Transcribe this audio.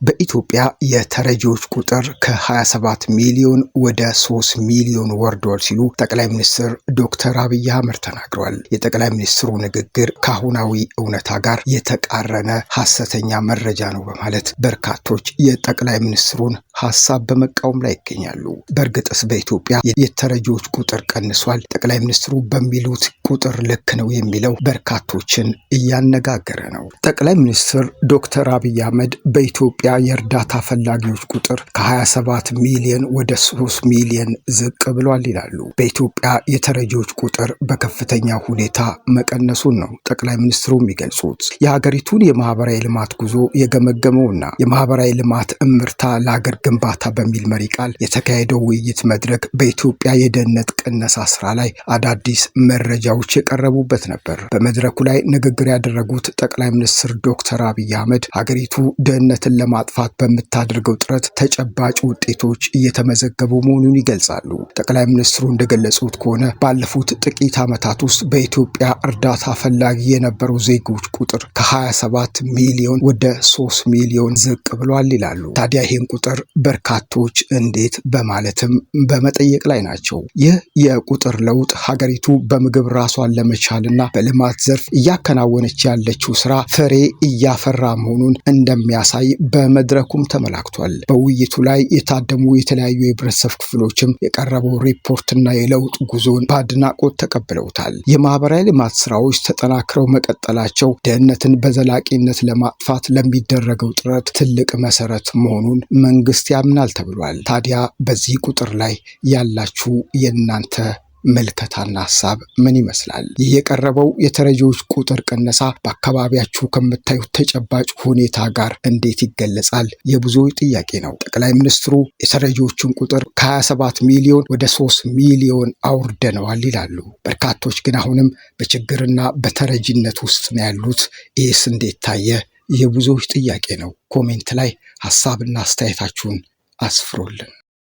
በኢትዮጵያ የተረጂዎች ቁጥር ከ27 ሚሊዮን ወደ 3 ሚሊዮን ወርዷል ሲሉ ጠቅላይ ሚኒስትር ዶክተር አብይ አህመድ ተናግረዋል። የጠቅላይ ሚኒስትሩ ንግግር ከአሁናዊ እውነታ ጋር የተቃረነ ሐሰተኛ መረጃ ነው በማለት በርካቶች የጠቅላይ ሚኒስትሩን ሐሳብ በመቃወም ላይ ይገኛሉ። በእርግጥስ በኢትዮጵያ የተረጂዎች ቁጥር ቀንሷል? ጠቅላይ ሚኒስትሩ በሚሉት ቁጥር ልክ ነው የሚለው በርካቶችን እያነጋገረ ነው። ጠቅላይ ሚኒስትር ዶክተር አብይ አህመድ በኢትዮጵያ የእርዳታ ፈላጊዎች ቁጥር ከ27 ሚሊዮን ወደ 3 ሚሊዮን ዝቅ ብሏል ይላሉ። በኢትዮጵያ የተረጂዎች ቁጥር በከፍተኛ ሁኔታ መቀነሱን ነው ጠቅላይ ሚኒስትሩ የሚገልጹት። የሀገሪቱን የማህበራዊ ልማት ጉዞ የገመገመውና የማህበራዊ ልማት እምርታ ለሀገር ግንባታ በሚል መሪ ቃል የተካሄደው ውይይት መድረክ በኢትዮጵያ የድህነት ቅነሳ ስራ ላይ አዳዲስ መረጃዎች የቀረቡበት ነበር። በመድረኩ ላይ ንግግር ያደረጉት ጠቅላይ ሚኒስትር ዶክተር አብይ አህመድ ሀገሪቱ ድህነትን ለማጥፋት በምታደርገው ጥረት ተጨባጭ ውጤቶች እየተመዘገቡ መሆኑን ይገልጻሉ። ጠቅላይ ሚኒስትሩ እንደገለጹት ከሆነ ባለፉት ጥቂት ዓመታት ውስጥ በኢትዮጵያ እርዳታ ፈላጊ የነበሩ ዜጎች ቁጥር ከ27 ሚሊዮን ወደ 3 ሚሊዮን ዝቅ ብሏል ይላሉ። ታዲያ ይህን ቁጥር በርካቶች እንዴት በማለትም በመጠየቅ ላይ ናቸው። ይህ የቁጥር ለውጥ ሀገሪቱ በምግብ ራሷን ለመቻልና በልማት ዘርፍ እያከናወነች ያለችው ስራ ፍሬ እያፈራ መሆኑን እንደሚያሳይ በመድረኩም ተመላክቷል። በውይይቱ ላይ የታደሙ የተለያዩ የህብረተሰብ ክፍሎችም የቀረበው ሪፖርትና የለውጥ ጉዞን በአድናቆት ተቀብለውታል። የማህበራዊ ልማት ስራዎች ተጠናክረው መቀጠላቸው ድህነትን በዘላቂነት ለማጥፋት ለሚደረገው ጥረት ትልቅ መሰረት መሆኑን መንግስት ያምናል ተብሏል። ታዲያ በዚህ ቁጥር ላይ ያላችሁ የእናንተ መልከታና ሐሳብ ምን ይመስላል? ይህ የቀረበው የተረጂዎች ቁጥር ቅነሳ በአካባቢያችሁ ከምታዩት ተጨባጭ ሁኔታ ጋር እንዴት ይገለጻል? የብዙዎች ጥያቄ ነው። ጠቅላይ ሚኒስትሩ የተረጂዎችን ቁጥር ከ27 ሚሊዮን ወደ 3 ሚሊዮን አውርደነዋል ይላሉ። በርካቶች ግን አሁንም በችግርና በተረጂነት ውስጥ ነው ያሉት። ይህስ እንዴት ታየ? የብዙዎች ጥያቄ ነው። ኮሜንት ላይ ሐሳብና አስተያየታችሁን አስፍሩልን።